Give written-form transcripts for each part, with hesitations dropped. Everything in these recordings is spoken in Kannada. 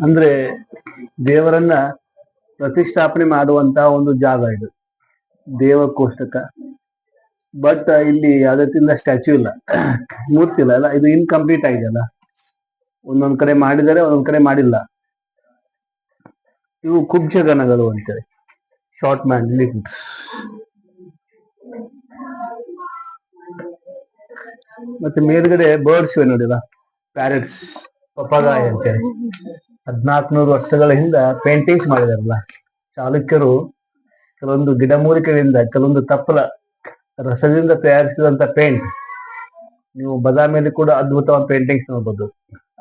ಅಂದ್ರೆ ದೇವರನ್ನ ಪ್ರತಿಷ್ಠಾಪನೆ ಮಾಡುವಂತ ಒಂದು ಜಾಗ ಇದು, ದೇವಕೋಷ್ಟಕ. ಬಟ್ ಇಲ್ಲಿ ಅದಕ್ಕಿಂತ ಸ್ಟ್ಯಾಚ್ಯೂ ಇಲ್ಲ, ಮೂರ್ತಿ ಇಲ್ಲ ಅಲ್ಲ, ಇದು ಇನ್ಕಂಪ್ಲೀಟ್ ಆಗಿದೆಯಲ್ಲ. ಒಂದೊಂದ್ ಕಡೆ ಮಾಡಿದರೆ ಒಂದೊಂದ್ ಕಡೆ ಮಾಡಿಲ್ಲ. ಇವು ಕುಬ್ಜಗಣಗಳು ಅಂತೇಳಿ, ಶಾರ್ಟ್ ಮ್ಯಾನ್ ಲಿಂಕ್ಸ್. ಮತ್ತೆ ಮೇಲ್ಗಡೆ ಬರ್ಡ್ಸ್ ಇವೆ ನೋಡಿಲ್ಲ, ಪ್ಯಾರೆಟ್ಸ್, ಪಪಗಾಯ್ ಅಂತೇಳಿ. 1400 ವರ್ಷಗಳ ಹಿಂದ ಪೇಂಟಿಂಗ್ಸ್ ಮಾಡಿದಾರಲ್ಲ ಚಾಲುಕ್ಯರು. ಕೆಲವೊಂದು ಗಿಡಮೂಲಿಕೆಗಳಿಂದ, ಕೆಲವೊಂದು ತಪ್ಪಲ ರಸದಿಂದ ತಯಾರಿಸಿದಂತ ಪೇಂಟ್. ನೀವು ಬದಾಮಿಯಲ್ಲಿ ಕೂಡ ಅದ್ಭುತವಾದ ಪೇಂಟಿಂಗ್ಸ್ ನೋಡ್ಬೋದು.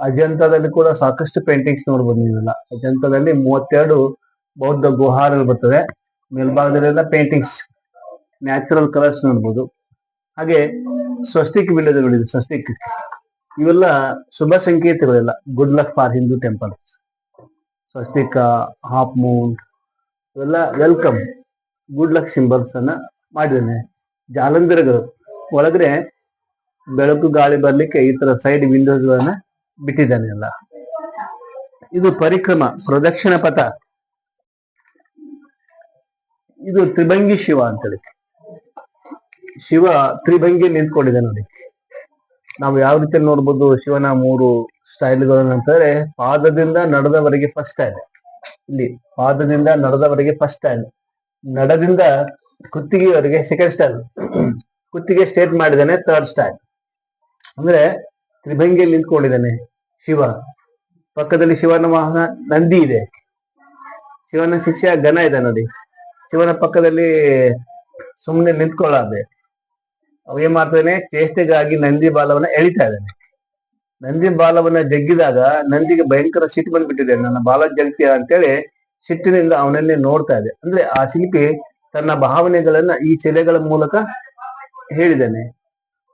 ಅಜಂತಾದಲ್ಲಿ ಕೂಡ ಸಾಕಷ್ಟು ಪೇಂಟಿಂಗ್ಸ್ ನೋಡ್ಬೋದು ನೀವೆಲ್ಲ. ಅಜಂತಾದಲ್ಲಿ 32 ಬೌದ್ಧ ಗುಹಾರಗಳು ಬರ್ತದೆ. ಮೇಲ್ಭಾಗದಲ್ಲೆಲ್ಲ ಪೇಂಟಿಂಗ್ಸ್, ನ್ಯಾಚುರಲ್ ಕಲರ್ಸ್ ನೋಡ್ಬೋದು. ಹಾಗೆ ಸ್ವಸ್ತಿಕ್ ವಿಲೇಜ್ ನೋಡಿದ್ವಿ, ಸ್ವಸ್ತಿಕ್. ಇವೆಲ್ಲ ಶುಭ ಸಂಕೇತಗಳೆಲ್ಲ, good luck for Hindu temples. Swastika, half moon, ಇವೆಲ್ಲ ವೆಲ್ಕಮ್, ಗುಡ್ ಲಕ್ ಸಿಂಬಲ್ಸ್ ಅನ್ನ ಮಾಡಿದ್ದೇನೆ. ಜಾಲಂಧರಗಳು ಒಳಗಡೆ ಬೆಳಕು ಗಾಳಿ ಬರ್ಲಿಕ್ಕೆ ಈ ತರ ಸೈಡ್ ವಿಂಡೋಸ್ ಗಳನ್ನ ಬಿಟ್ಟಿದ್ದಾನೆ ಎಲ್ಲ. ಇದು ಪರಿಕ್ರಮ, ಪ್ರದಕ್ಷಿಣ ಪಥ. ಇದು ತ್ರಿಭಂಗಿ ಶಿವ ಅಂತೇಳಿ. ಶಿವ ತ್ರಿಭಂಗಿ ನಿಂತ್ಕೊಂಡಿದೆ ನೋಡಿ. ನಾವು ಯಾವ ರೀತಿ ನೋಡ್ಬೋದು ಶಿವನ 3 ಸ್ಟೈಲ್ಗಳನ್ನ ಅಂತಂದ್ರೆ, ಪಾದದಿಂದ ನಡೆದವರೆಗೆ ಫಸ್ಟ್ ಸ್ಟೈಲ್. ಇಲ್ಲಿ ಪಾದದಿಂದ ನಡೆದವರೆಗೆ ಫಸ್ಟ್ ಸ್ಟೈಲ್, ನಡದಿಂದ ಕುತ್ತಿಗೆಯವರೆಗೆ ಸೆಕೆಂಡ್ ಸ್ಟೈಲ್, ಕುತ್ತಿಗೆ ಸ್ಟೇಟ್ ಮಾಡಿದ್ದಾನೆ ಥರ್ಡ್ ಸ್ಟೈಲ್. ಅಂದ್ರೆ ತ್ರಿಭಂಗಿಯಲ್ಲಿ ನಿಂತ್ಕೊಂಡಿದ್ದಾನೆ ಶಿವ. ಪಕ್ಕದಲ್ಲಿ ಶಿವನ ವಾಹನ ನಂದಿ ಇದೆ. ಶಿವನ ಶಿಷ್ಯ ಗಣ ಇದೆ ನೋಡಿ. ಶಿವನ ಪಕ್ಕದಲ್ಲಿ ಸುಮ್ಮನೆ ನಿಂತ್ಕೊಳ್ಳಾದೆ ಅವೇನ್ ಮಾಡ್ತಾನೆ, ಚೇಷ್ಟೆಗಾಗಿ ನಂದಿ ಬಾಲವನ್ನ ಎಳಿತಾ ಇದ್ದಾನೆ. ನಂದಿ ಬಾಲವನ್ನ ಜಗ್ಗಿದಾಗ ನಂದಿಗೆ ಭಯಂಕರ ಸಿಟ್ಟು ಬಂದ್ಬಿಟ್ಟಿದೆ, ನನ್ನ ಬಾಲ ಜಗ್ತಿಯ ಅಂತೇಳಿ ಸಿಟ್ಟಿನಿಂದ ಅವನನ್ನೇ ನೋಡ್ತಾ ಇದೆ. ಅಂದ್ರೆ ಆ ಶಿಲ್ಪಿ ತನ್ನ ಭಾವನೆಗಳನ್ನ ಈ ಶಿಲೆಗಳ ಮೂಲಕ ಹೇಳಿದ್ದಾನೆ.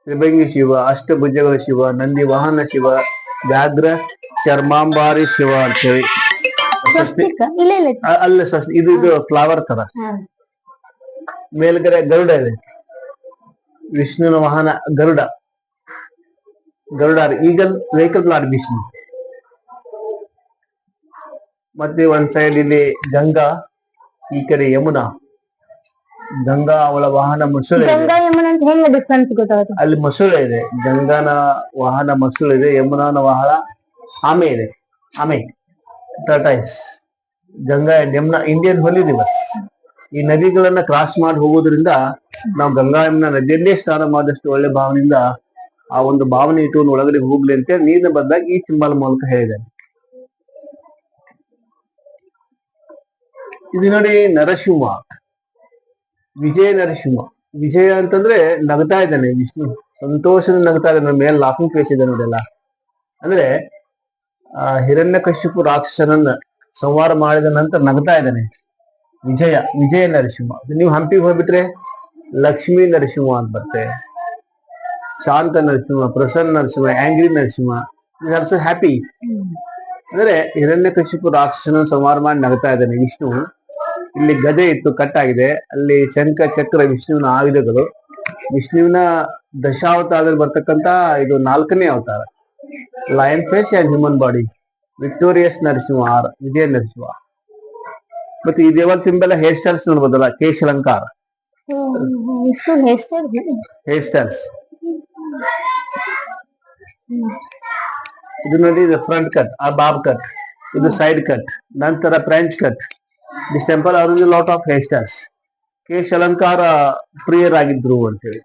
ತ್ರಿಭಂಗಿ ಶಿವ, ಅಷ್ಟಭುಜಗಳ ಶಿವ, ನಂದಿ ವಾಹನ ಶಿವ, ವ್ಯಾಘ್ರ ಚರ್ಮಾಂಬಾರಿ ಶಿವ ಅಂತೇಳಿ. ಅಲ್ಲ ಇದು ಫ್ಲವರ್ ತರ. ಮೇಲ್ಗಡೆ ಗರುಡ ಇದೆ, ವಿಷ್ಣುವಿನ ವಾಹನ Garuda. Eagle vehicle not Vishnu. ಮತ್ತೆ ಒಂದ್ ಸೈಡ್ ಇಲ್ಲಿ ಗಂಗಾ, ಈ ಕಡೆ ಯಮುನಾ. ಗಂಗಾ ಅವಳ ವಾಹನ ಮಸೂಳೆ ಇದೆ. ಅಲ್ಲಿ ಮಸೂಳೆ ಇದೆ, ಗಂಗಾನ ವಾಹನ ಮಸೂಳೆ ಇದೆ, ಯಮುನಾನ ವಾಹನ ಆಮೆ ಇದೆ. ಆಮೆ, tortoise. Ganga and Yamuna Indian holy rivers. ಈ ನದಿಗಳನ್ನ ಕ್ರಾಸ್ ಮಾಡಿ ಹೋಗೋದ್ರಿಂದ ನಾವು ಗಂಗಾ ಯಮುನಾ ನದಿಯಲ್ಲೇ ಸ್ನಾನ ಮಾಡಿದಷ್ಟು ಒಳ್ಳೆ ಭಾವನೆಯಿಂದ ಆ ಒಂದು ಭಾವನೆ ಇಟ್ಟು ಒಳಗಡೆ ಹೋಗ್ಲಿ ಅಂತ ನೀರಿನ ಬದಲಾಗಿ ಈ ಸಿಂಬಲ್ ಮೂಲಕ ಹೇಳಿದ್ದಾನೆ. ಇದು ನೋಡಿ ನರಸಿಂಹ, ವಿಜಯ ನರಸಿಂಹ. ವಿಜಯ ಅಂತಂದ್ರೆ ನಗ್ತಾ ಇದ್ದಾನೆ ವಿಷ್ಣು, ಸಂತೋಷದಿಂದ ನಗ್ತಾ ಇದ್ದಾನೆ. ಮೇಲೆ ಲಾಫಿಂಗ್ ಫೇಸ್ ಇದೆ ನೋಡಿಲ್ಲ. ಅಂದ್ರೆ ಹಿರಣ್ಯಕಶಿಪು ರಾಕ್ಷಸನನ್ನ ಸಂಹಾರ ಮಾಡಿದ ನಂತರ ನಗ್ತಾ ಇದ್ದಾನೆ ವಿಜಯ ನರಸಿಂಹ. ನೀವು ಹಂಪಿಗೆ ಹೋಗ್ಬಿಟ್ರೆ ಲಕ್ಷ್ಮೀ ನರಸಿಂಹ ಅಂತ ಬರುತ್ತೆ, ಶಾಂತ ನರಸಿಂಹ, ಪ್ರಸನ್ನ Narasimha, angry Narasimha, also happy. ಅಂದ್ರೆ ಹಿರಣ್ಯಕಶಿಪು ರಾಕ್ಷಸನ ಸಂಹಾರ ಮಾಡಿ ನಗ್ತಾ ಇದ್ದಾನೆ ವಿಷ್ಣು. ಇಲ್ಲಿ ಗದೆ ಇತ್ತು, ಕಟ್ಟಾಗಿದೆ. ಅಲ್ಲಿ ಶಂಖ ಚಕ್ರ ವಿಷ್ಣುವಿನ ಆಯುಧಗಳು. ವಿಷ್ಣುವಿನ ದಶಾವತಾರದಲ್ಲಿ ಬರ್ತಕ್ಕಂತ ಇದು 4ನೇ ಅವತಾರ. Lion face and human body, victorious Narasimha or Vijaya Narasimha. ಮತ್ತೆ ಈ ದೇವರ ಸಿಂಬಲ್ ಹೇರ್ ಸ್ಟೈಲ್ಸ್ ನೋಡ್ಬೋದಲ್ಲ, ಕೇಶ ಅಲಂಕಾರ ಹೇರ್ ಸ್ಟೈಲ್ಸ್. ಇದು ನೋಡಿ, ಇದು ಫ್ರಂಟ್ ಕಟ್, ಆ ಬಾಬ್ ಕಟ್. ಇದು ಸೈಡ್ ಕಟ್, ನಂತರ French cut. This temple are lot of hair styles. ಕೇಶ ಅಲಂಕಾರ ಪ್ರಿಯರಾಗಿದ್ರು ಅಂತೇಳಿ.